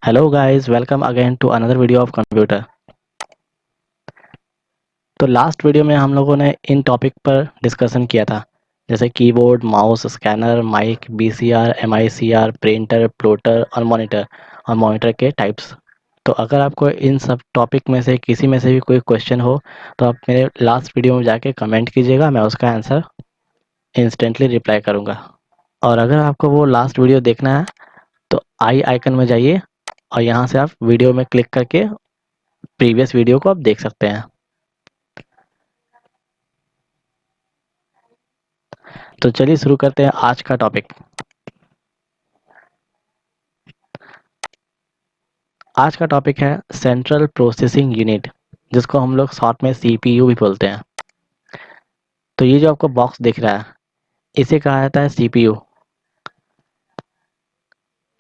Hello guys, welcome again to another video of computer. तो last video में हम लोगों ने इन टॉपिक पर डिस्कशन किया था, जैसे keyboard, mouse, scanner, mike, BCR, MICR, printer, plotter और मॉनिटर के टाइप्स। तो अगर आपको इन सब टॉपिक में से किसी में से भी कोई क्वेश्चन हो तो आप मेरे लास्ट वीडियो में जाके कमेंट कीजिएगा, मैं उसका आंसर इंस्टेंटली रिप्लाई करूँगा। और अगर आपको वो लास्ट वीडियो देखना है तो आई आइकन में जाइए और यहाँ से आप वीडियो में क्लिक करके प्रीवियस वीडियो को आप देख सकते हैं। तो चलिए शुरू करते हैं आज का टॉपिक। आज का टॉपिक है सेंट्रल प्रोसेसिंग यूनिट, जिसको हम लोग शॉर्ट में सीपीयू भी बोलते हैं। तो ये जो आपको बॉक्स दिख रहा है, इसे कहा जाता है सीपीयू।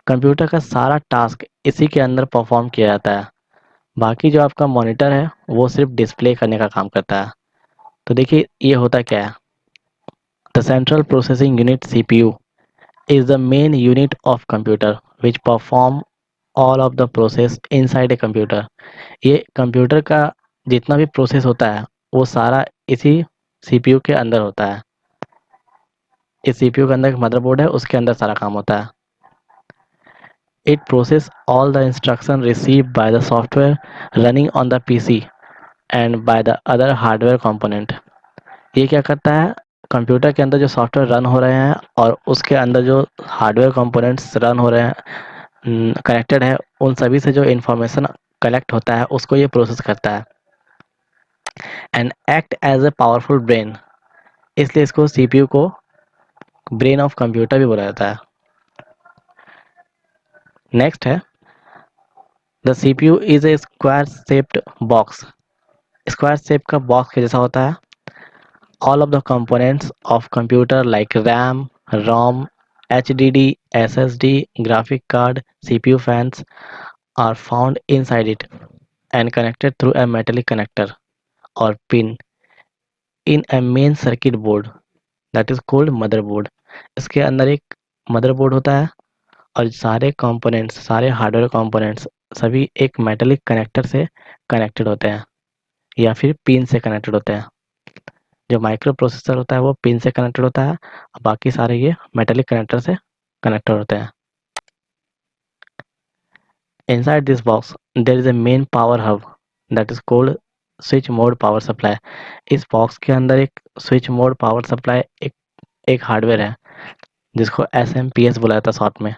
कंप्यूटर का सारा टास्क इसी के अंदर परफॉर्म किया जाता है। बाकी जो आपका मॉनिटर है वो सिर्फ डिस्प्ले करने का काम करता है। तो देखिए ये होता क्या है। The central processing unit CPU is the main unit of computer which perform all of the process inside a computer। ये कंप्यूटर का जितना भी प्रोसेस होता है वो सारा इसी सीपीयू के अंदर होता है। इस सीपीयू के अंदर एक मदरबोर्ड है, उसके अंदर सारा काम होता है। It process all the instruction received by the software running on the PC and by the other hardware component. ये क्या करता है, कंप्यूटर के अंदर जो सॉफ्टवेयर रन हो रहे हैं और उसके अंदर जो हार्डवेयर कंपोनेंट्स रन हो रहे हैं, कनेक्टेड है, उन सभी से जो इंफॉर्मेशन कलेक्ट होता है उसको ये प्रोसेस करता है and act as a powerful brain. इसलिए इसको सीपीयू को ब्रेन ऑफ कंप्यूटर भी बोला जाता है। नेक्स्ट है the CPU is a square shaped box. Square shape का बॉक्स के जैसा होता है। All of the components of computer like RAM, ROM, HDD, SSD, graphic card, CPU fans are found inside it and connected through a metallic connector or pin in a main circuit board that is called motherboard। इसके अंदर एक motherboard होता है और सारे components, सारे hardware components सभी एक मेटेलिक कनेक्टर से कनेक्टेड होते हैं या फिर पिन से कनेक्टेड होते हैं। जो माइक्रो प्रोसेसर होता है वो पिन से कनेक्टेड होता है और बाकी सारे ये मेटेलिक कनेक्टर से कनेक्टेड होते हैं। Inside this box, there is a main power hub that is called switch mode power supply। इस बॉक्स के अंदर एक स्विच मोड पावर सप्लाई एक हार्डवेयर है जिसको एसएमपीएस बुलाया था शॉर्ट में।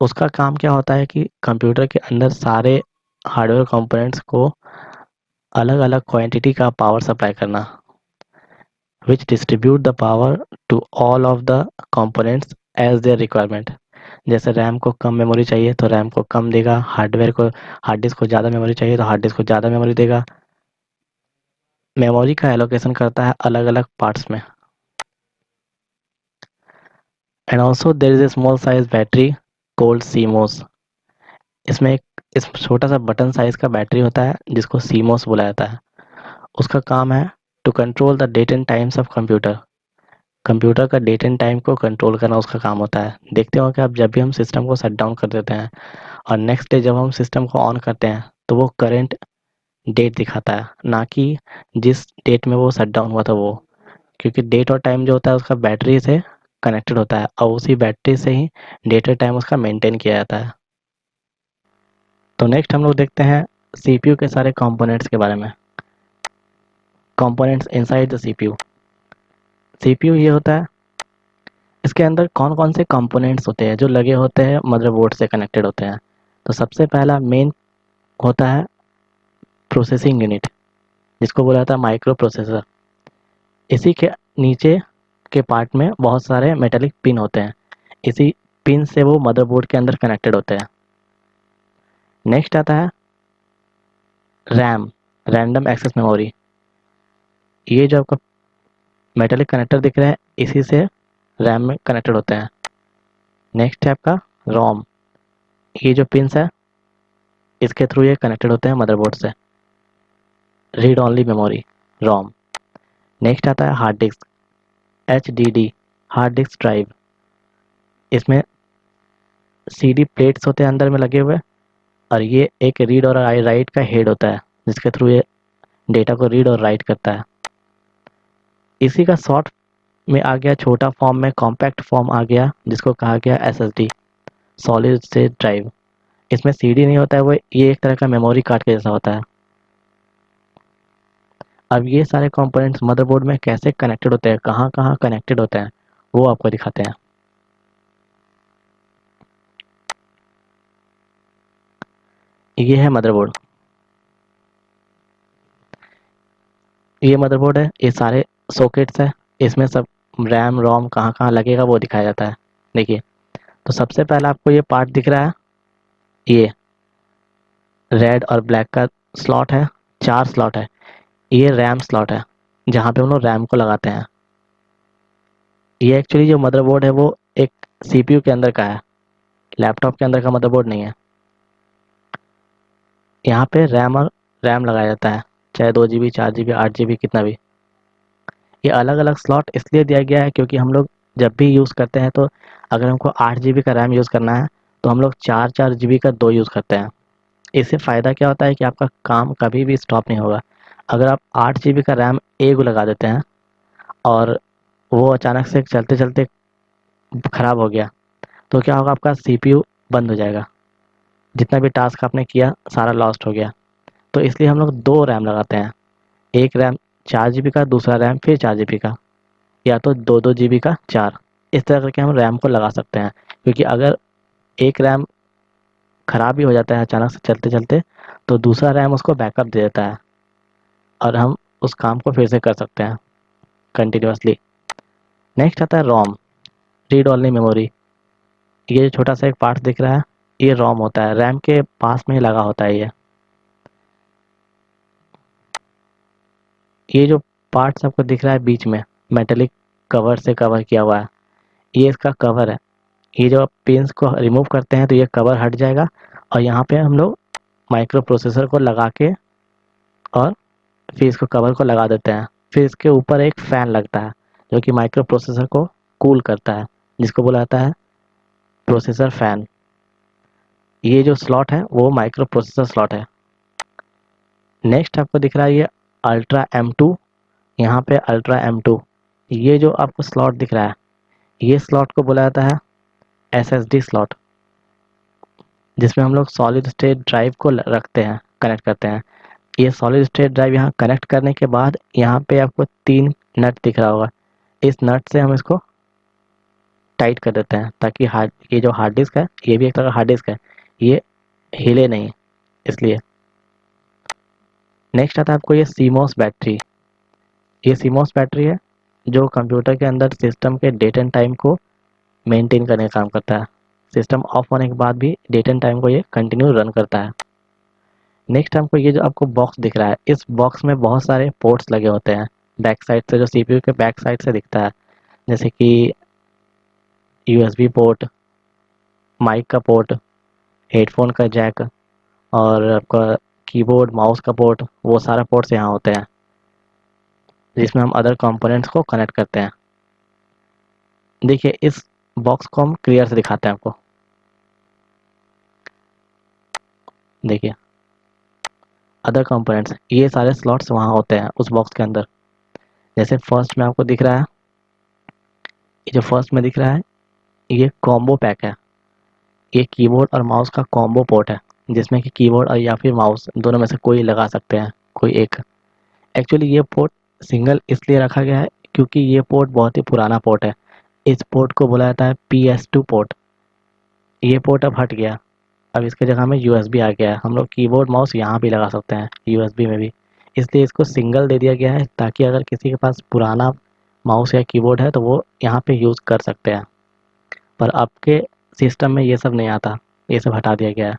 उसका काम क्या होता है कि कंप्यूटर के अंदर सारे हार्डवेयर कंपोनेंट्स को अलग अलग क्वांटिटी का पावर सप्लाई करना, which distribute the power to all of the components as their requirement। जैसे रैम को कम मेमोरी चाहिए तो रैम को कम देगा, हार्ड डिस्क को ज़्यादा मेमोरी चाहिए तो हार्ड डिस्क को ज़्यादा मेमोरी देगा। मेमोरी का एलोकेशन करता है अलग अलग पार्ट्स में। And also there is a small size battery cold CMOS. इसमें एक इस छोटा सा बटन साइज का बैटरी होता है जिसको सीमोस बोला जाता है। उसका काम है to control the date and times of computer. Computer का डेट एंड टाइम को कंट्रोल करना उसका काम होता है। देखते हो कि आप जब भी हम सिस्टम को शट डाउन कर देते हैं और नेक्स्ट डे जब हम सिस्टम को ऑन करते हैं तो वो करंट डेट दिखाता है, ना कि जिस डेट में वो शट डाउन हुआ था वो। क्योंकि डेट और टाइम जो होता है उसका बैटरी से कनेक्टेड होता है और उसी बैटरी से ही डेट और टाइम उसका मेंटेन किया जाता है। तो नेक्स्ट हम लोग देखते हैं सीपीयू के सारे कंपोनेंट्स के बारे में। Components inside the CPU. CPU ये होता है, इसके अंदर कौन कौन से कंपोनेंट्स होते हैं जो लगे होते हैं मदरबोर्ड से कनेक्टेड होते हैं। तो सबसे पहला मेन होता है प्रोसेसिंग यूनिट, जिसको बोला जाता है माइक्रो प्रोसेसर। इसी के नीचे के पार्ट में बहुत सारे मेटेलिक पिन होते हैं। इसी पिन से वो मदरबोर्ड के अंदर कनेक्टेड होते हैं। नेक्स्ट आता है रैम, रैंडम एक्सेस मेमोरी। ये जो आपका मेटेलिक कनेक्टर दिख रहा है इसी से रैम में कनेक्टेड होते हैं। नेक्स्ट है आपका रोम। ये जो पिन्स है इसके थ्रू ये कनेक्टेड होते हैं मदरबोर्ड से। रीड ओनली मेमोरी, रोम। नेक्स्ट आता है hard disc, HDD, hard disk drive. इसमें सीडी प्लेट्स होते हैं अंदर में लगे हुए और ये एक रीड और राइट का हेड होता है जिसके थ्रू ये डेटा को रीड और राइट करता है। इसी का शॉर्ट में आ गया, छोटा फॉर्म में कॉम्पैक्ट फॉर्म आ गया जिसको कहा गया एसएसडी, सॉलिड स्टेट ड्राइव। इसमें सीडी नहीं होता है, वो ये एक तरह का मेमोरी कार्ड के जैसा होता है। अब ये सारे कंपोनेंट्स मदरबोर्ड में कैसे कनेक्टेड होते हैं, कहाँ कहाँ कनेक्टेड होते हैं, वो आपको दिखाते हैं। ये है मदरबोर्ड, ये मदरबोर्ड है, ये सारे सॉकेट्स है, इसमें सब रैम रोम कहाँ कहाँ लगेगा वो दिखाया जाता है। देखिए, तो सबसे पहला आपको ये पार्ट दिख रहा है, ये रेड और ब्लैक का स्लॉट है, 4 स्लॉट है। ये रैम स्लॉट है जहाँ पे हम लोग रैम को लगाते हैं। ये एक्चुअली जो मदरबोर्ड है वो एक सीपीयू के अंदर का है, लैपटॉप के अंदर का मदरबोर्ड नहीं है। यहाँ पे रैम लगाया जाता है, चाहे 2 GB 4 GB 8 GB कितना भी। ये अलग अलग स्लॉट इसलिए दिया गया है क्योंकि हम लोग जब भी यूज़ करते हैं तो अगर हमको 8 GB का रैम यूज़ करना है तो हम लोग 4 4 GB का 2 यूज़ करते हैं। इससे फ़ायदा क्या होता है कि आपका काम कभी भी स्टॉप नहीं होगा। अगर आप 8 GB का रैम एक लगा देते हैं और वो अचानक से चलते चलते ख़राब हो गया तो क्या होगा, आपका सीपीयू बंद हो जाएगा, जितना भी टास्क आपने किया सारा लॉस्ट हो गया। तो इसलिए हम लोग 2 रैम लगाते हैं, एक रैम 4 GB का, दूसरा रैम फिर 4 GB का, या तो 2 2 GB का 4। इस तरह करके हम रैम को लगा सकते हैं, क्योंकि अगर एक रैम ख़राब भी हो जाता है अचानक से चलते चलते तो दूसरा रैम उसको बैकअप दे देता है और हम उस काम को फिर से कर सकते हैं कंटिन्यूअसली। नेक्स्ट आता है रोम, रीड ओनली मेमोरी। ये जो छोटा सा एक पार्ट दिख रहा है ये रोम होता है, रैम के पास में ही लगा होता है। ये जो पार्ट्स आपको दिख रहा है बीच में मेटेलिक कवर से कवर किया हुआ है, ये इसका कवर है। ये जो आप पिंस को रिमूव करते हैं तो ये कवर हट जाएगा और यहाँ पे हम लोग माइक्रो प्रोसेसर को लगा के और फिर इसको कवर को लगा देते हैं। फिर इसके ऊपर एक फ़ैन लगता है जो कि माइक्रो प्रोसेसर को कूल करता है, जिसको बोला जाता है प्रोसेसर फ़ैन। ये जो स्लॉट है वो माइक्रो प्रोसेसर स्लॉट है। नेक्स्ट आपको दिख रहा है ये अल्ट्रा M2, यहाँ पे अल्ट्रा M2, ये जो आपको स्लॉट दिख रहा है ये स्लॉट को बोला जाता है एसएसडी स्लॉट, जिसमें हम लोग सॉलिड स्टेट ड्राइव को रखते हैं, कनेक्ट करते हैं। ये सॉलिड स्टेट ड्राइव यहाँ कनेक्ट करने के बाद यहाँ पे आपको 3 नट दिख रहा होगा, इस नट से हम इसको टाइट कर देते हैं ताकि हार्ड, ये जो हार्ड डिस्क है ये भी एक तरह का हार्ड डिस्क है, ये हिले नहीं, इसलिए। नेक्स्ट आता है आपको ये सीमोस बैटरी। ये सीमोस बैटरी है जो कंप्यूटर के अंदर सिस्टम के डेट एंड टाइम को मेंटेन करने का काम करता है। सिस्टम ऑफ होने के बाद भी डेट एंड टाइम को ये कंटिन्यू रन करता है। नेक्स्ट हमको ये जो आपको बॉक्स दिख रहा है, इस बॉक्स में बहुत सारे पोर्ट्स लगे होते हैं बैक साइड से, जो सीपीयू के बैक साइड से दिखता है, जैसे कि यूएसबी पोर्ट, माइक का पोर्ट, हेडफोन का जैक और आपका कीबोर्ड माउस का पोर्ट, वो सारा पोर्ट्स यहाँ होते हैं जिसमें हम अदर कंपोनेंट्स को कनेक्ट करते हैं। देखिए इस बॉक्स को हम क्लियर से दिखाते हैं आपको। देखिए अदर कंपोनेंट्स, ये सारे स्लॉट्स वहाँ होते हैं उस बॉक्स के अंदर। जैसे फर्स्ट में आपको दिख रहा है, ये जो फर्स्ट में दिख रहा है ये कॉम्बो पैक है, ये कीबोर्ड और माउस का कॉम्बो पोर्ट है जिसमें कि कीबोर्ड और या फिर माउस दोनों में से कोई लगा सकते हैं, कोई एक। एक्चुअली ये पोर्ट सिंगल इसलिए रखा गया है क्योंकि ये पोर्ट बहुत ही पुराना पोर्ट है। इस पोर्ट को बोला जाता है PS2 पोर्ट। ये पोर्ट अब हट गया, अब इसके जगह में यूएसबी आ गया है, हम लोग कीबोर्ड माउस यहाँ भी लगा सकते हैं यूएसबी में भी। इसलिए इसको सिंगल दे दिया गया है ताकि अगर किसी के पास पुराना माउस या कीबोर्ड है तो वो यहाँ पे यूज़ कर सकते हैं। पर आपके सिस्टम में ये सब नहीं आता, ये सब हटा दिया गया है।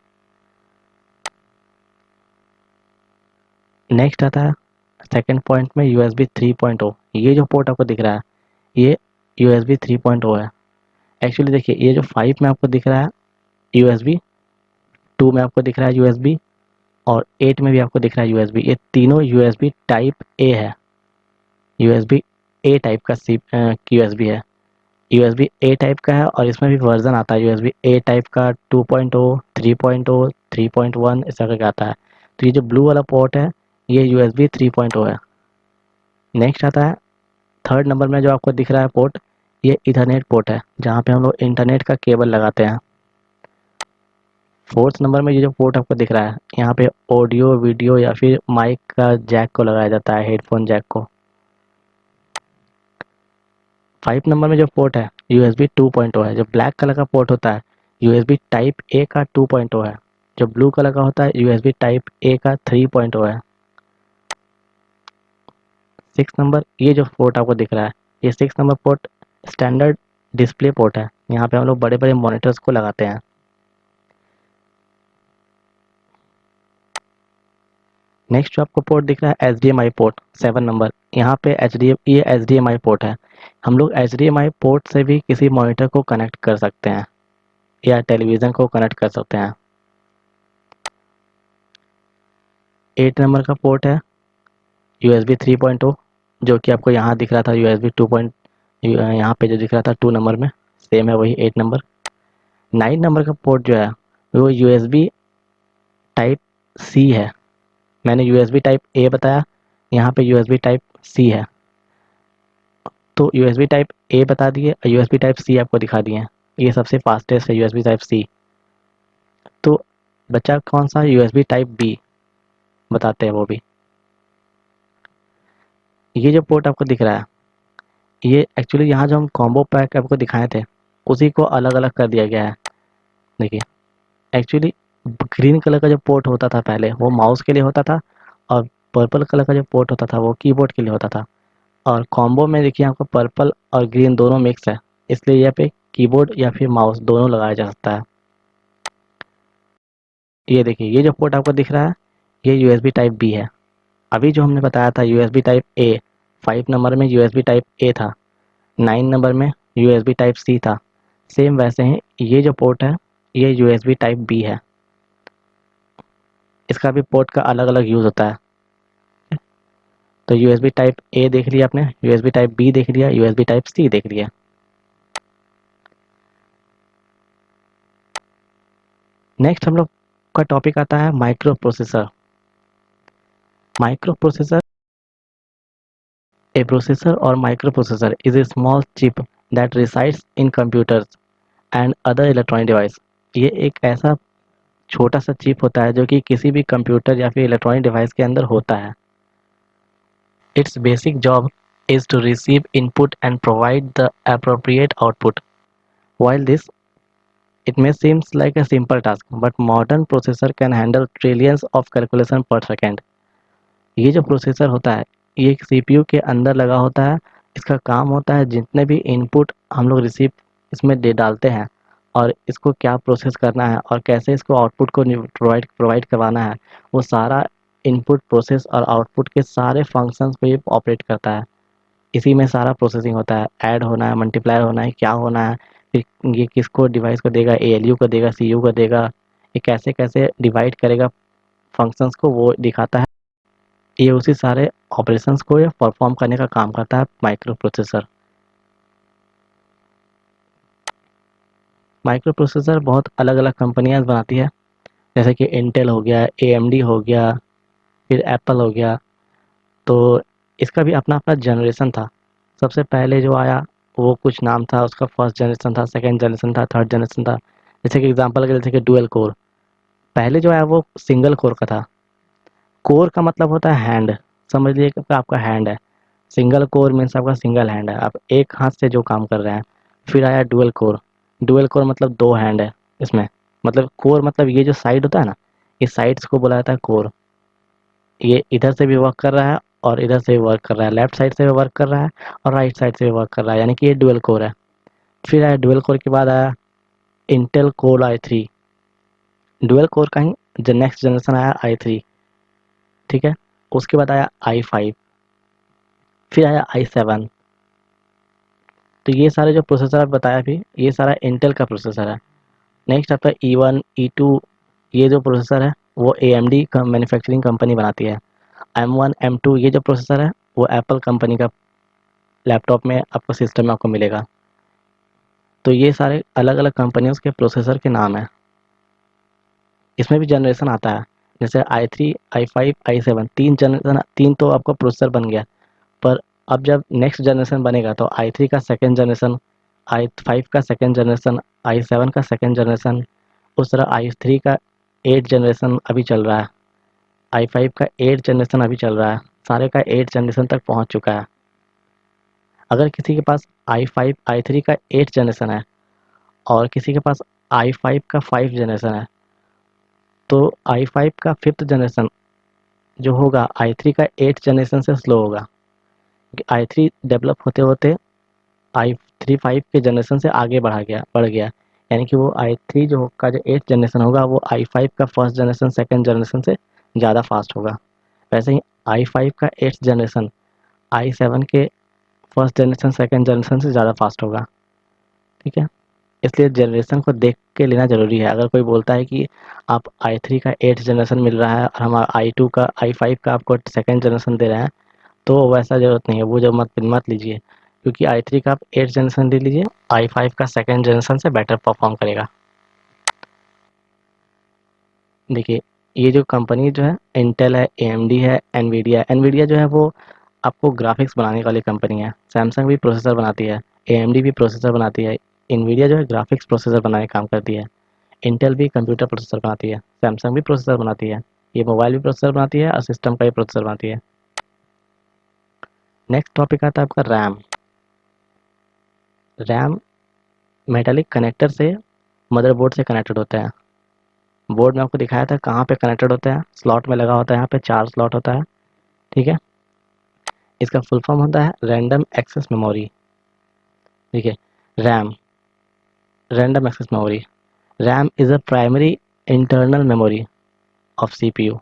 नेक्स्ट आता है सेकंड पॉइंट में USB 3.0। ये जो पोर्ट आपको दिख रहा है ये USB 3.0 है। एक्चुअली देखिए ये जो 5 में आपको दिख रहा है USB, 2 में आपको दिख रहा है USB और 8 में भी आपको दिख रहा है USB, ये तीनों USB टाइप A है, USB A टाइप का USB है। USB A टाइप का है और इसमें भी वर्जन आता है USB A टाइप का 2.0, 3.0, 3.1 इस तरह का आता है। तो ये जो ब्लू वाला पोर्ट है ये USB 3.0 है। नेक्स्ट आता है थर्ड नंबर में जो आपको दिख रहा है पोर्ट, ये इथरनेट पोर्ट है जहाँ पे हम लोग इंटरनेट का केबल लगाते हैं। फोर्थ नंबर में ये जो पोर्ट आपको दिख रहा है यहाँ पे ऑडियो वीडियो या फिर माइक का जैक को लगाया जाता है, हेडफोन जैक को। 5 नंबर में जो पोर्ट है USB 2.0 है। जो ब्लैक कलर का पोर्ट होता है USB टाइप ए का 2.0 है। जो ब्लू कलर का होता है USB टाइप ए का 3.0 है। 6 नंबर ये जो पोर्ट आपको दिख रहा है ये 6 number port standard display port है। यहाँ पे हम लोग बड़े बड़े मॉनिटर्स को लगाते हैं। नेक्स्ट जो आपको पोर्ट दिख रहा है HDMI पोर्ट 7 नंबर, यहाँ पे ये HDMI पोर्ट है। हम लोग HDMI पोर्ट से भी किसी मॉनिटर को कनेक्ट कर सकते हैं या टेलीविज़न को कनेक्ट कर सकते हैं। 8 नंबर का पोर्ट है USB 3.0 जो कि आपको यहाँ दिख रहा था USB 2. यहाँ पे जो दिख रहा था 2 नंबर में सेम है वही 8 नंबर। 9 नंबर का पोर्ट जो है वो USB टाइप C है। मैंने USB टाइप ए बताया, यहाँ पे USB टाइप C है। तो USB टाइप ए बता दिए और USB टाइप C आपको दिखा दिए। ये सबसे फास्टेस्ट है USB टाइप C। तो बचा कौन सा USB टाइप B बताते हैं वो भी। ये जो पोर्ट आपको दिख रहा है ये एक्चुअली यहाँ जो हम कॉम्बो पैक आपको दिखाए थे उसी को अलग अलग कर दिया गया है। देखिए एक्चुअली ग्रीन कलर का जो पोर्ट होता था पहले वो माउस के लिए होता था और पर्पल कलर का जो पोर्ट होता था वो कीबोर्ड के लिए होता था। और कॉम्बो में देखिए आपको पर्पल और ग्रीन दोनों मिक्स है, इसलिए यहाँ पे कीबोर्ड या फिर माउस दोनों लगाया जा सकता है। ये देखिए ये जो पोर्ट आपको दिख रहा है ये USB टाइप बी है। अभी जो हमने बताया था USB टाइप ए, 5 नंबर में USB टाइप ए था, 9 नंबर में USB टाइप सी था। सेम वैसे ही ये जो पोर्ट है ये USB टाइप बी है। इसका भी पोर्ट का अलग अलग यूज़ होता है। तो USB टाइप ए देख लिया आपने, USB टाइप बी देख लिया, USB टाइप सी देख लिया। नेक्स्ट हम लोग का टॉपिक आता है micro processor. Micro processor A processor or microprocessor is a small chip that resides in computers and other electronic device। ये एक ऐसा छोटा सा चिप होता है जो कि किसी भी कंप्यूटर या फिर इलेक्ट्रॉनिक डिवाइस के अंदर होता है। Its basic job is to receive input and provide the appropriate output. While this it may seem like a simple task, but modern processor can handle trillions of calculation per second। ये जो processor होता है ये एक CPU के अंदर लगा होता है। इसका काम होता है जितने भी इनपुट हम लोग रिसीव इसमें दे डालते हैं और इसको क्या प्रोसेस करना है और कैसे इसको आउटपुट को प्रोवाइड करवाना है, वो सारा इनपुट प्रोसेस और आउटपुट के सारे फंक्शंस को ये ऑपरेट करता है। इसी में सारा प्रोसेसिंग होता है, ऐड होना है, मल्टीप्लाई होना है, क्या होना है, फिर ये किसको डिवाइस को देगा, ALU को देगा, CU को देगा, ये कैसे कैसे डिवाइड करेगा फंक्शंस को वो दिखाता है। ये उसी सारे ऑपरेशंस को ये परफॉर्म करने का काम करता है माइक्रो प्रोसेसर। माइक्रो प्रोसेसर बहुत अलग अलग कंपनियां बनाती है, जैसे कि इंटेल हो गया, AMD हो गया, फिर एप्पल हो गया। तो इसका भी अपना अपना जनरेशन था। सबसे पहले जो आया वो कुछ नाम था उसका, फर्स्ट जनरेशन था, सेकेंड जनरेशन था, थर्ड जनरेशन था। जैसे कि एग्जाम्पल के जैसे कि डुअल कोर, पहले जो आया वो सिंगल कोर का था। कोर का मतलब होता है हैंड, समझ लीजिए कि आपका हैंड है। सिंगल कोर मीन्स आपका सिंगल हैंड है, आप एक हाथ से जो काम कर रहे हैं। फिर आया डुअल कोर, डुअल कोर मतलब दो हैंड है इसमें। मतलब कोर मतलब ये जो साइड होता है ना, ये साइड्स को बोला जाता है कोर। ये इधर से भी वर्क कर रहा है और इधर से भी वर्क कर रहा है, लेफ्ट साइड से भी वर्क कर रहा है और राइट साइड से भी वर्क कर रहा है, यानी कि ये डुअल कोर है। फिर आया डुअल कोर के बाद आया Intel core i3। Dual core का ही जो नेक्स्ट जनरेशन आया i3, ठीक है। उसके बाद आया i5, फिर आया i7। तो ये सारे जो प्रोसेसर आप बताया भी ये सारा इंटेल का प्रोसेसर है। नेक्स्ट आपका E1 E2, ये जो प्रोसेसर है वो AMD का मैन्युफैक्चरिंग कंपनी बनाती है। M1 M2 ये जो प्रोसेसर है वो एप्पल कंपनी का लैपटॉप में आपको सिस्टम में आपको मिलेगा। तो ये सारे अलग अलग कंपनियों के प्रोसेसर के नाम हैं। इसमें भी जनरेशन आता है, जैसे i3 i5 i7 तीन जनरेशन, तीन तो आपका प्रोसेसर बन गया। पर अब जब नेक्स्ट जनरेशन बनेगा तो i3 का सेकेंड जनरेशन, i5 का सेकेंड जनरेशन, i7 का सेकेंड जनरेशन, उस तरह i3 का 8 जनरेशन अभी चल रहा है, i5 का 8 जनरेशन अभी चल रहा है, सारे का 8 जनरेशन तक पहुंच चुका है। अगर किसी के पास i5 i3 का 8 जनरेशन है और किसी के पास i5 का 5 जनरेशन है, तो i5 का 5th जनरेशन जो होगा i3 का 8 जनरेशन से स्लो होगा। i3 डेवलप होते होते i3 5 के जनरेशन से आगे बढ़ गया, यानी कि वो i3 जो 8 जनरेशन होगा वो i5 का फर्स्ट जनरेशन सेकेंड जनरेशन से ज़्यादा फास्ट होगा। वैसे ही i5 का 8th जनरेशन i7 के फर्स्ट जनरेशन सेकेंड जनरेशन से ज़्यादा फास्ट होगा। ठीक है, इसलिए जनरेशन को देख के लेना ज़रूरी है। अगर कोई बोलता है कि आप i3 का 8 जनरेशन मिल रहा है और हम i2 का i5 का आपको सेकेंड जनरेशन दे रहे हैं, तो वैसा ज़रूरत नहीं है, वो जो मत मत लीजिए, क्योंकि i3 का आप 8 जनरेशन ले लीजिए, i5 का सेकेंड जनरेशन से बेटर परफॉर्म करेगा। देखिए, ये जो कंपनी जो है इंटेल है, AMD है, एनवीडिया जो है वो आपको ग्राफिक्स बनाने वाली कंपनी है। सैमसंग भी प्रोसेसर बनाती है, AMD भी प्रोसेसर बनाती है, एनवीडिया जो है ग्राफिक्स प्रोसेसर बनाने का काम करती है। इंटेल भी कंप्यूटर प्रोसेसर बनाती है, सैमसंग भी प्रोसेसर बनाती है, ये मोबाइल भी प्रोसेसर बनाती है और सिस्टम का भी प्रोसेसर बनाती है। नेक्स्ट टॉपिक आता है आपका रैम। रैम मेटालिक कनेक्टर से मदरबोर्ड से कनेक्टेड होता है। बोर्ड में आपको दिखाया था कहाँ पे कनेक्टेड होता है, स्लॉट में लगा होता है, यहाँ पे 4 स्लॉट होता है। ठीक है, इसका फुल फॉर्म होता है रैंडम एक्सेस मेमोरी। ठीक है, RAM, random access memory. RAM is a primary internal memory of CPU।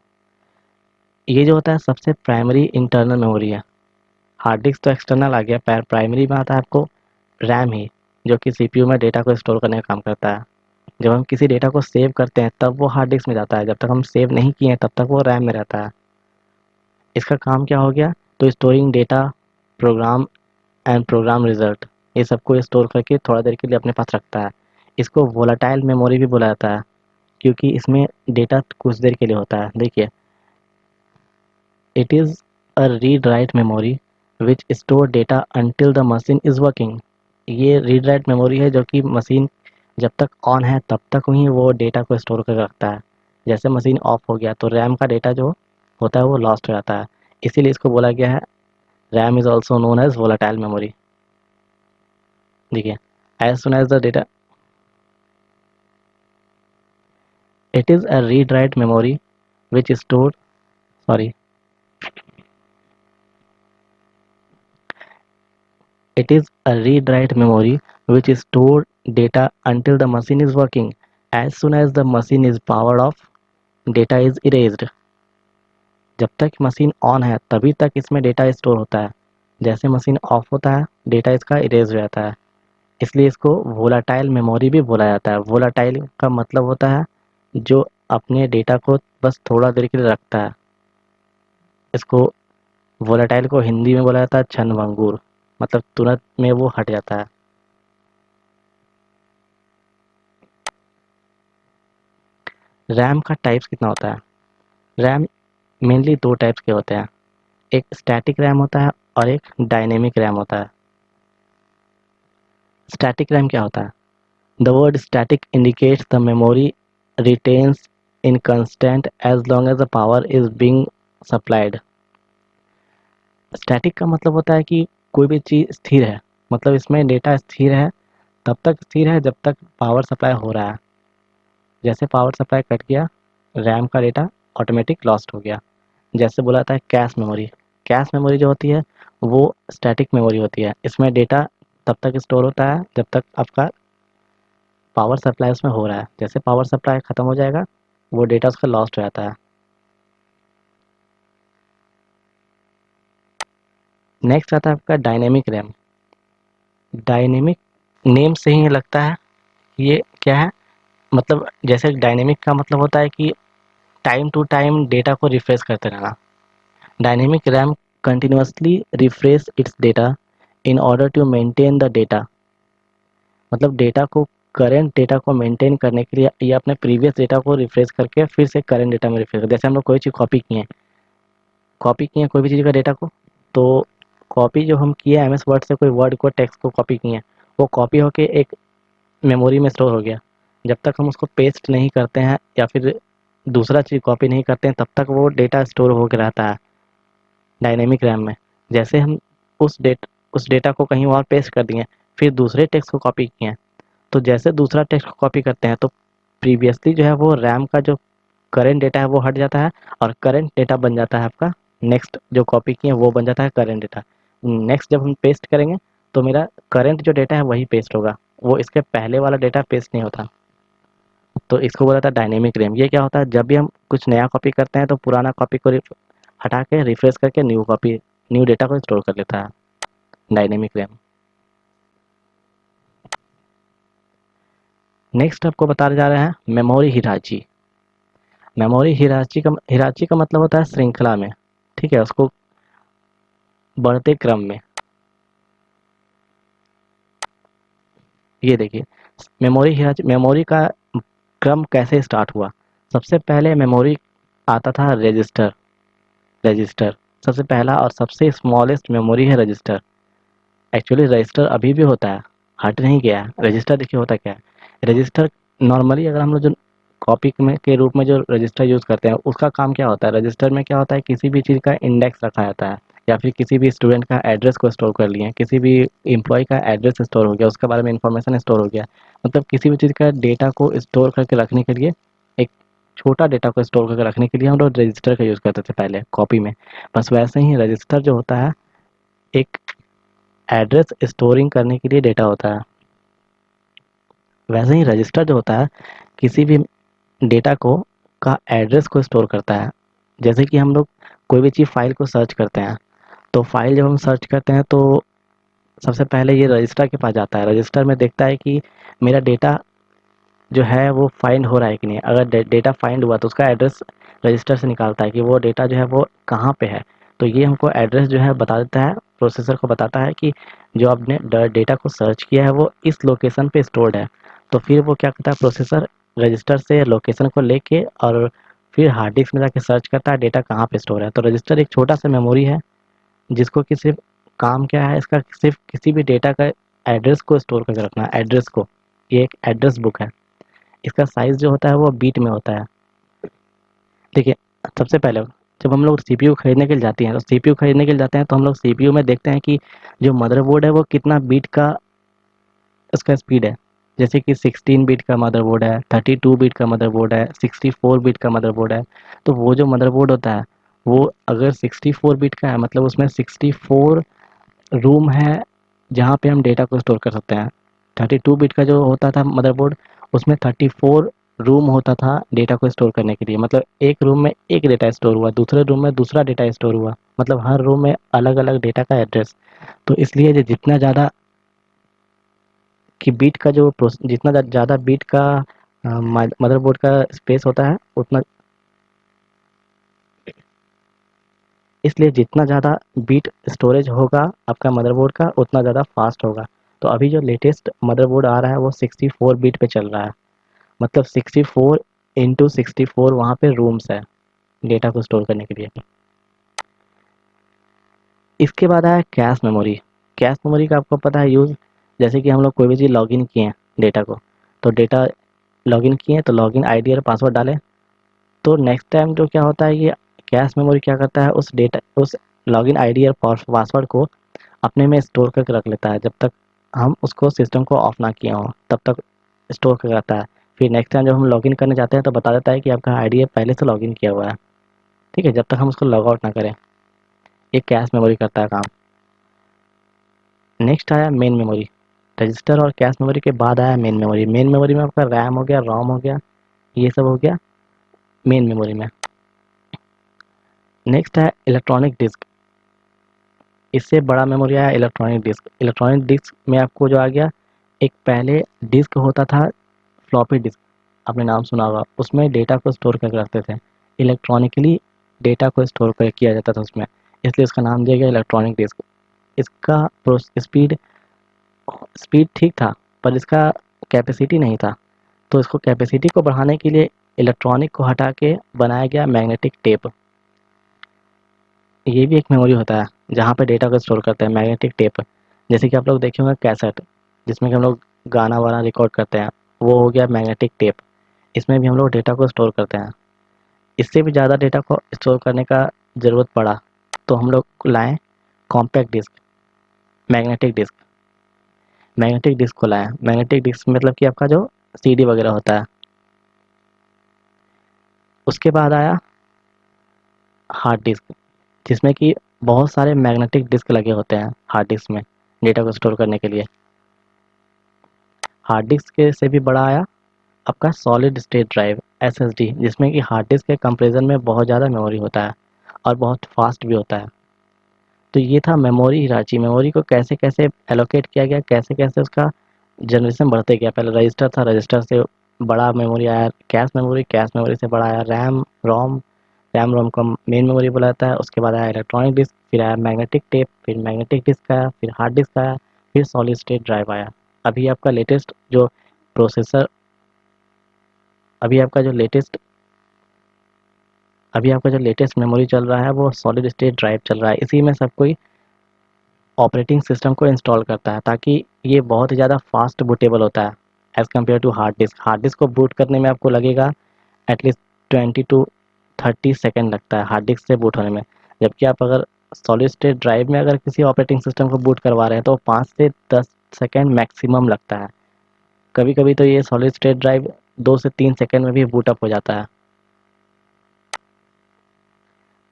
ये जो होता है सबसे प्राइमरी इंटरनल मेमोरी है। हार्ड डिस्क तो एक्सटर्नल आ गया, प्राइमरी में आता है आपको रैम ही, जो कि CPU में डेटा को स्टोर करने का काम करता है। जब हम किसी डेटा को सेव करते हैं तब वो हार्ड डिस्क में जाता है, जब तक हम सेव नहीं किए हैं तब तक वो रैम में रहता है। इसका काम क्या हो गया, तो storing data, program and program result, ये सबको स्टोर करके थोड़ा देर के लिए अपने पास रखता है। इसको वोलाटाइल मेमोरी भी बोला जाता है, क्योंकि इसमें डेटा कुछ देर के लिए होता है। देखिए, it is a read write memory which store data until the machine is working. ये रीड राइट मेमोरी है जो कि मशीन जब तक ऑन है तब तक ही वो डेटा को स्टोर कर रखता है। जैसे मशीन ऑफ हो गया तो रैम का डेटा जो होता है वो लॉस्ट हो जाता है, इसीलिए इसको बोला गया है RAM is also known as volatile memory. देखिए, as soon as the data, it is a read write memory which store, sorry, it is a read-write memory which store data until the machine is working. As soon as the machine is powered off, data is erased. जब तक machine on है तभी तक इसमें data store होता है, जैसे machine of होता है डेटा इसका इरेज हो जाता है। इसलिए इसको वोलाटाइल मेमोरी भी बोला जाता है। वोलाटाइल का मतलब होता है जो अपने डेटा को बस थोड़ा देर के लिए रखता है। इसको वोलाटाइल को हिंदी में बोला जाता है क्षणभंगुर, मतलब तुरंत में वो हट जाता है। रैम का टाइप्स कितना होता है? रैम मेनली दो टाइप्स के होते हैं, एक स्टैटिक रैम होता है और एक डायनेमिक रैम होता है। स्टैटिक रैम क्या होता है? The word static indicates the memory retains in constant as long as the power is being supplied. Static का मतलब होता है कि कोई भी चीज़ स्थिर है, मतलब इसमें डेटा स्थिर है, तब तक स्थिर है जब तक पावर सप्लाई हो रहा है। जैसे पावर सप्लाई कट गया, रैम का डेटा ऑटोमेटिक लॉस्ट हो गया। जैसे बोला था कैश मेमोरी, कैश मेमोरी जो होती है वो स्टैटिक मेमोरी होती है, इसमें डेटा तब तक स्टोर होता है जब तक आपका पावर सप्लाई उसमें हो रहा है। जैसे पावर सप्लाई ख़त्म हो जाएगा वो डेटा उसका लॉस्ट हो जाता है। नेक्स्ट आता है आपका डायनेमिक रैम। डायनेमिक नेम से ही लगता है ये क्या है, मतलब जैसे डायनेमिक का मतलब होता है कि टाइम टू टाइम डेटा को रिफ्रेश करते रहना। Dynamic RAM continuously refresh its data in order to maintain the data, मतलब डेटा को करेंट डेटा को मेंटेन करने के लिए या अपने प्रीवियस डेटा को रिफ्रेश करके फिर से करेंट डेटा में रिफ्रेश, जैसे हम लोग कोई चीज़ कॉपी किए हैं कोई भी चीज़ का डेटा को, तो कॉपी जो हम किए एम एस वर्ड से कोई वर्ड को टेक्स्ट को कॉपी किए हैं, वो कॉपी होके एक मेमोरी में स्टोर हो गया। जब तक हम उसको पेस्ट नहीं करते हैं या फिर दूसरा चीज़ कॉपी नहीं करते हैं तब तक वो डेटा स्टोर होकर रहता है डायनेमिक रैम में। जैसे हम उस डेटा को कहीं और पेस्ट कर दिए, फिर दूसरे टेक्स्ट को कॉपी किए हैं, तो जैसे दूसरा टेक्स्ट को कॉपी करते हैं तो प्रीवियसली जो है वो रैम का जो करंट डेटा है वो हट जाता है और करंट डेटा बन जाता है आपका नेक्स्ट जो कॉपी किए वो बन जाता है करंट डेटा। नेक्स्ट जब हम पेस्ट करेंगे तो मेरा करंट जो डेटा है वही पेस्ट होगा, वो इसके पहले वाला डेटा पेस्ट नहीं होता। तो इसको बोला था डायनेमिक रैम। ये क्या होता है, जब भी हम कुछ नया कॉपी करते हैं तो पुराना कॉपी को हटा के रिफ्रेश करके न्यू डेटा को स्टोर कर लेता है डायनेमिक रैम। नेक्स्ट आपको बताने जा रहे हैं मेमोरी हिराची। हिराची का मतलब होता है श्रृंखला में, ठीक है, उसको बढ़ते क्रम में। ये देखिए मेमोरी का क्रम कैसे स्टार्ट हुआ। सबसे पहले मेमोरी आता था रजिस्टर सबसे पहला और सबसे स्मॉलेस्ट मेमोरी है रजिस्टर। एक्चुअली रजिस्टर अभी भी होता है, हट नहीं गया है। रजिस्टर देखिए होता क्या है, रजिस्टर नॉर्मली अगर हम लोग जो कॉपी में के रूप में जो रजिस्टर यूज़ करते हैं उसका काम क्या होता है, रजिस्टर में क्या होता है किसी भी चीज़ का इंडेक्स रखा जाता है या फिर किसी भी स्टूडेंट का एड्रेस को स्टोर कर लिए, किसी भी एम्प्लॉय का एड्रेस स्टोर हो गया, उसके बारे में इंफॉर्मेशन स्टोर हो गया, मतलब किसी भी चीज़ का डेटा को स्टोर करके रखने के लिए, एक छोटा डेटा को स्टोर करके रखने के लिए हम लोग रजिस्टर का यूज़ करते थे पहले कॉपी में। बस वैसे ही रजिस्टर जो होता है एक एड्रेस स्टोरिंग करने के लिए डेटा होता है। वैसे ही रजिस्टर जो होता है किसी भी डेटा को का एड्रेस को स्टोर करता है। जैसे कि हम लोग कोई भी चीज़ फाइल को सर्च करते हैं, तो फाइल जब हम सर्च करते हैं तो सबसे पहले ये रजिस्टर के पास जाता है, रजिस्टर में देखता है कि मेरा डेटा जो है वो फाइंड हो रहा है कि नहीं। अगर डेटा फाइंड हुआ तो उसका एड्रेस रजिस्टर से निकालता है कि वो डेटा जो है वो कहाँ पे है। तो ये हमको एड्रेस जो है बता देता है, प्रोसेसर को बताता है कि जो आपने डेटा को सर्च किया है वो इस लोकेशन पे स्टोर्ड है। तो फिर वो क्या करता है, प्रोसेसर रजिस्टर से लोकेशन को लेके और फिर हार्ड डिस्क में जाके सर्च करता है डेटा कहाँ पे स्टोर है। तो रजिस्टर एक छोटा सा मेमोरी है जिसको कि सिर्फ काम क्या है इसका, सिर्फ किसी भी डेटा का एड्रेस को स्टोर करके रखना, एड्रेस को। ये एक एड्रेस बुक है। इसका साइज़ जो होता है वो बीट में होता है। देखिए, सबसे पहले जब हम लोग सीपीयू खरीदने के लिए जाते हैं तो सीपीयू खरीदने के लिए जाते हैं तो हम लोग सीपीयू में देखते हैं कि जो मदरबोर्ड है वो कितना बीट का उसका स्पीड है। जैसे कि 16 बीट का मदरबोर्ड है, 32 बीट का मदरबोर्ड है, 64 बीट का मदरबोर्ड है। तो वो जो मदरबोर्ड होता है वो अगर 64 बीट का है मतलब उसमें 64 रूम है जहाँ पे हम डेटा को स्टोर कर सकते हैं। 32 बिट का जो होता था मदरबोर्ड उसमें 34 रूम होता था डेटा को स्टोर करने के लिए, मतलब एक रूम में एक डेटा स्टोर हुआ, दूसरे रूम में दूसरा डेटा स्टोर हुआ, मतलब हर रूम में अलग अलग डेटा का एड्रेस। तो इसलिए जो जितना ज़्यादा कि बीट का जो जितना ज़्यादा बीट का मदरबोर्ड का स्पेस होता है उतना, इसलिए जितना ज़्यादा बीट स्टोरेज होगा आपका मदरबोर्ड का उतना ज़्यादा फास्ट होगा। तो अभी जो लेटेस्ट मदरबोर्ड आ रहा है वो 64 बीट पे चल रहा है, मतलब 64 इंटू 64 वहाँ पे रूम्स है डेटा को स्टोर करने के लिए। इसके बाद आया कैश मेमोरी। कैश मेमोरी का आपको पता है यूज़, जैसे कि हम लोग कोई भी चीज़ लॉगिन किए हैं डेटा को, तो डेटा लॉगिन किए तो लॉगिन आईडी और पासवर्ड डालें, तो नेक्स्ट टाइम जो क्या होता है ये कैश मेमोरी क्या करता है उस लॉगिन आईडी और पासवर्ड को अपने में स्टोर करके रख लेता है। जब तक हम उसको सिस्टम को ऑफ ना किए हों तब तक स्टोर करके रखता है। फिर नेक्स्ट टाइम जब हम लॉगिन करने जाते हैं तो बता देता है कि आपका आईडी पहले से लॉगिन किया हुआ है, ठीक है, जब तक हम उसको लॉग आउट ना करें। ये कैश मेमोरी करता है काम। नेक्स्ट आया मेन मेमोरी। रजिस्टर और कैश मेमोरी के बाद आया मेन मेमोरी। मेन मेमोरी में आपका रैम हो गया, रोम हो गया, ये सब हो गया मेन मेमोरी में। नेक्स्ट है इलेक्ट्रॉनिक डिस्क। इससे बड़ा मेमोरी आया इलेक्ट्रॉनिक डिस्क। इलेक्ट्रॉनिक डिस्क में आपको जो आ गया, एक पहले डिस्क होता था फ्लॉपी डिस्क, आपने नाम सुना होगा, उसमें डेटा को स्टोर करके रखते थे, इलेक्ट्रॉनिकली डेटा को स्टोर कर किया जाता था उसमें, इसलिए उसका नाम दिया गया इलेक्ट्रॉनिक डिस्क। इसका स्पीड स्पीड ठीक था पर इसका कैपेसिटी नहीं था, तो इसको कैपेसिटी को बढ़ाने के लिए इलेक्ट्रॉनिक को हटा के बनाया गया मैग्नेटिक टेप। ये भी एक मेमोरी होता है जहाँ पे डेटा को स्टोर करते हैं, मैग्नेटिक टेप। जैसे कि आप लोग देखे होंगे कैसेट, जिसमें कि हम लोग गाना वाना रिकॉर्ड करते हैं, वो हो गया मैग्नेटिक टेप। इसमें भी हम लोग डेटा को स्टोर करते हैं। इससे भी ज़्यादा डेटा को स्टोर करने का ज़रूरत पड़ा तो हम लोग लाएँ compact disk, magnetic disk. Magnetic disk को लाएँ। मैग्नेटिक डिस्क मतलब कि आपका जो सीडी वगैरह होता है। उसके बाद आया हार्ड डिस्क, जिसमें कि बहुत सारे मैग्नेटिक डिस्क लगे होते हैं हार्ड डिस्क में डेटा को स्टोर करने के लिए। हार्ड डिस्क के से भी बड़ा आया आपका सॉलिड स्टेट ड्राइव, एसएसडी, जिसमें कि हार्ड डिस्क के कंपैरिजन में बहुत ज़्यादा मेमोरी होता है और बहुत फास्ट भी होता है। तो ये था मेमोरी हिराची। मेमोरी को कैसे कैसे एलोकेट किया गया, कैसे कैसे उसका जनरेशन बढ़ते गया। पहले रजिस्टर था, रजिस्टर से बड़ा मेमोरी आया कैश मेमोरी, कैश मेमोरी से बड़ा आया रैम रोम, रैम रोम को मेन मेमोरी बोला जाता है। उसके बाद आया इलेक्ट्रॉनिक डिस्क, फिर आया मैग्नेटिक टेप, फिर मैग्नेटिक डिस्क आया, फिर हार्ड डिस्क आया, फिर सॉलिड स्टेट ड्राइव आया। अभी आपका लेटेस्ट जो प्रोसेसर अभी आपका जो लेटेस्ट अभी आपका जो लेटेस्ट मेमोरी चल रहा है वो सॉलिड स्टेट ड्राइव चल रहा है। इसी में सब कोई ऑपरेटिंग सिस्टम को इंस्टॉल करता है, ताकि ये बहुत ही ज़्यादा फास्ट बूटेबल होता है as compare to hard disk. Hard disk को बूट करने में आपको लगेगा एटलीस्ट 20 to 30 सेकेंड लगता है हार्ड डिस्क से बूट होने में। जबकि आप अगर सॉलिड स्टेट ड्राइव में अगर किसी ऑपरेटिंग सिस्टम को बूट करवा रहे हैं तो 5 से 10 सेकेंड मैक्सिमम लगता है। कभी कभी तो ये सॉलिड स्टेट ड्राइव 2 से 3 सेकेंड में भी बूटअप हो जाता है।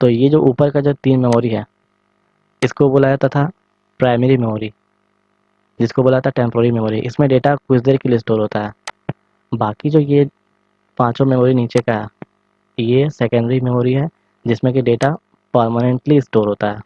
तो ये जो ऊपर का जो 3 मेमोरी है, इसको बोला जाता था प्राइमरी मेमोरी, जिसको बोला था टेम्पोररी मेमोरी। इसमें डेटा कुछ देर के लिए स्टोर होता है। बाकी जो ये पांचों मेमोरी नीचे का है, ये सेकेंडरी मेमोरी है, जिसमें कि डेटा परमानेंटली स्टोर होता है।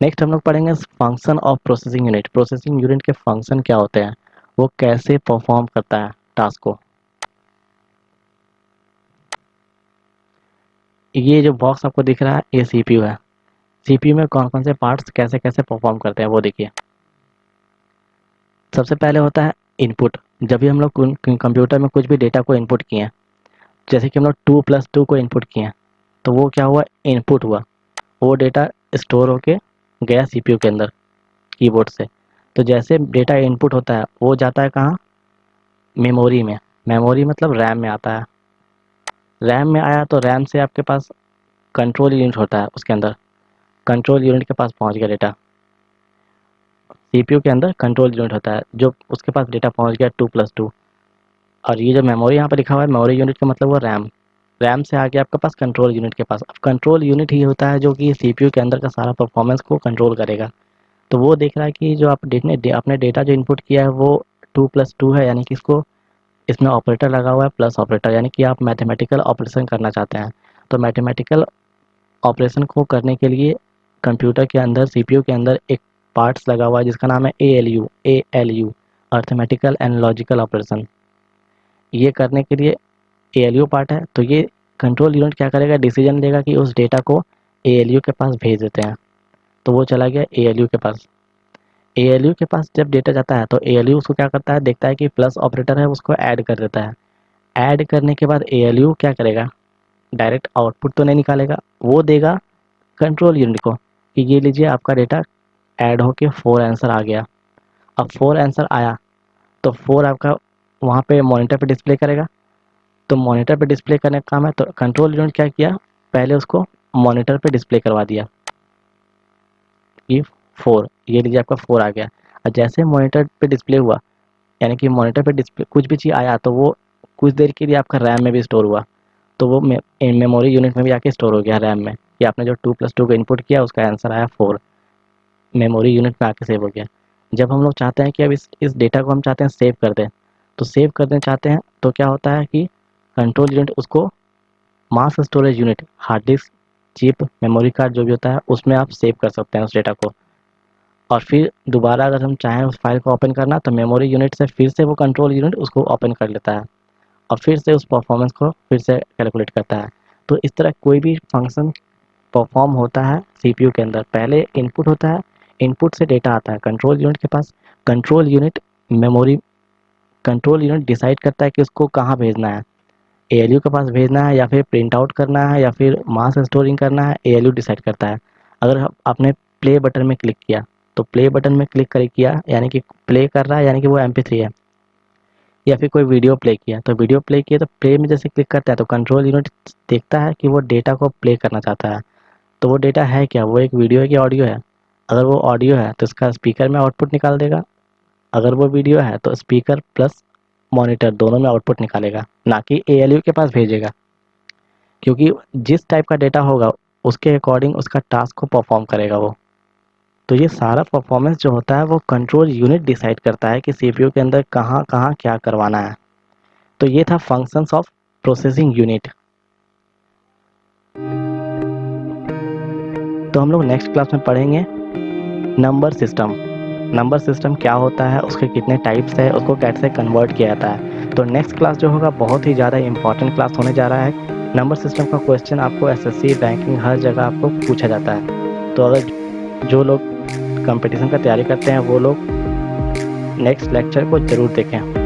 नेक्स्ट हम लोग पढ़ेंगे function of processing unit. Processing unit के फंक्शन क्या होते हैं, वो कैसे परफॉर्म करता है टास्क को। ये जो बॉक्स आपको दिख रहा है ये सीपीयू है। सीपीयू में कौन कौन से पार्ट्स कैसे कैसे परफॉर्म करते हैं वो देखिए। सबसे पहले होता है इनपुट। जब भी हम लोग कंप्यूटर में कुछ भी डेटा को इनपुट किए हैं, जैसे कि हम लोग 2+2 को इनपुट किए हैं, तो वो क्या हुआ, इनपुट हुआ। वो डेटा स्टोर होके गया सीपीयू के अंदर कीबोर्ड से। तो जैसे डेटा इनपुट होता है वो जाता है कहाँ, मेमोरी में। मेमोरी मतलब रैम में आता है। रैम में आया तो रैम से आपके पास कंट्रोल यूनिट होता है, उसके अंदर कंट्रोल यूनिट के पास पहुंच गया डेटा। सीपीयू के अंदर कंट्रोल यूनिट होता है, जो उसके पास डेटा पहुंच गया 2+2। और ये जो मेमोरी यहाँ पर लिखा हुआ है, मेमोरी यूनिट का मतलब वो रैम। रैम से आगे आपके पास कंट्रोल यूनिट के पास। अब कंट्रोल यूनिट ही होता है जो कि सीपीयू के अंदर का सारा परफॉर्मेंस को कंट्रोल करेगा। तो वो देख रहा है कि जो आप आपने डेटा जो इनपुट किया है वो 2+2 है, यानी कि इसको इसमें ऑपरेटर लगा हुआ है प्लस ऑपरेटर, यानी कि आप मैथमेटिकल ऑपरेशन करना चाहते हैं। तो मैथमेटिकल ऑपरेशन को करने के लिए कंप्यूटर के अंदर सीपीयू के अंदर एक पार्ट्स लगा हुआ है जिसका नाम है ALU, arithmetical and logical operation. ये करने के लिए एएलयू पार्ट है। तो ये कंट्रोल यूनिट क्या करेगा, डिसीजन लेगा कि उस डेटा को एएलयू के पास भेज देते हैं। तो वो चला गया एएलयू के पास। एएलयू के पास जब डेटा जाता है तो एएलयू उसको क्या करता है, देखता है कि प्लस ऑपरेटर है, उसको ऐड कर देता है। ऐड करने के बाद एएलयू क्या करेगा, डायरेक्ट आउटपुट तो नहीं निकालेगा, वो देगा कंट्रोल यूनिट को कि ये लीजिए आपका डेटा ऐड होके 4 आंसर आ गया। अब 4 आंसर आया तो 4 आपका वहाँ पे मॉनिटर पे डिस्प्ले करेगा। तो मॉनिटर पे डिस्प्ले करने का काम है, तो कंट्रोल यूनिट क्या किया, पहले उसको मॉनिटर पे डिस्प्ले करवा दिया कि 4, ये लीजिए आपका 4 आ गया। और जैसे मॉनिटर पे डिस्प्ले हुआ, यानी कि मॉनिटर पे डिस्प्ले कुछ भी चीज़ आया तो वो कुछ देर के लिए आपका रैम में भी स्टोर हुआ। तो वो मेमोरी यूनिट में भी आके स्टोर हो गया रैम में, कि आपने जो 2+2 का इनपुट किया उसका आंसर आया 4, मेमोरी यूनिट में आके सेव हो गया। जब हम लोग चाहते हैं कि अब इस डेटा को हम चाहते हैं सेव कर दें, तो सेव करना चाहते हैं तो क्या होता है कि कंट्रोल यूनिट उसको mass storage unit, hard disk, chip, memory card जो भी होता है उसमें आप सेव कर सकते हैं उस डेटा को। और फिर दोबारा अगर हम चाहें उस फाइल को ओपन करना तो मेमोरी यूनिट से फिर से वो कंट्रोल यूनिट उसको ओपन कर लेता है और फिर से उस परफॉर्मेंस को फिर से कैलकुलेट करता है। तो इस तरह कोई भी फंक्शन परफॉर्म होता है सीपीयू के अंदर। पहले इनपुट होता है, इनपुट से डेटा आता है कंट्रोल यूनिट के पास। Control unit memory control unit decide करता है कि उसको कहाँ भेजना है, एएलयू के पास भेजना है या फिर प्रिंट आउट करना है या फिर मास स्टोरिंग करना है, एएलयू डिसाइड करता है। अगर आपने प्ले बटन में क्लिक किया तो प्ले बटन में क्लिक कर किया यानी कि प्ले कर रहा है, यानी कि वो MP3 है। या फिर कोई वीडियो प्ले किया तो वीडियो प्ले किया तो प्ले में जैसे क्लिक करता है तो कंट्रोल यूनिट देखता है कि वो डेटा को प्ले करना चाहता है। तो वो डेटा है क्या, वो एक वीडियो है कि ऑडियो है। अगर वो ऑडियो है तो इसका स्पीकर में आउटपुट निकाल देगा, अगर वो वीडियो है तो स्पीकर प्लस मॉनिटर दोनों में आउटपुट निकालेगा, ना कि एएलयू के पास भेजेगा। क्योंकि जिस टाइप का डेटा होगा उसके अकॉर्डिंग उसका टास्क को परफॉर्म करेगा वो। तो ये सारा परफॉर्मेंस जो होता है वो कंट्रोल यूनिट डिसाइड करता है कि सीपीयू के अंदर कहाँ कहाँ क्या करवाना है। तो ये था फंक्शंस ऑफ प्रोसेसिंग यूनिट। तो हम लोग नेक्स्ट क्लास में पढ़ेंगे नंबर सिस्टम। नंबर सिस्टम क्या होता है, उसके कितने टाइप्स है, उसको कैसे कन्वर्ट किया जाता है। तो नेक्स्ट क्लास जो होगा बहुत ही ज़्यादा इंपॉर्टेंट क्लास होने जा रहा है। नंबर सिस्टम का क्वेश्चन आपको एसएससी बैंकिंग हर जगह आपको पूछा जाता है। तो अगर जो लोग कंपटीशन का तैयारी करते हैं वो लोग नेक्स्ट लेक्चर को ज़रूर देखें।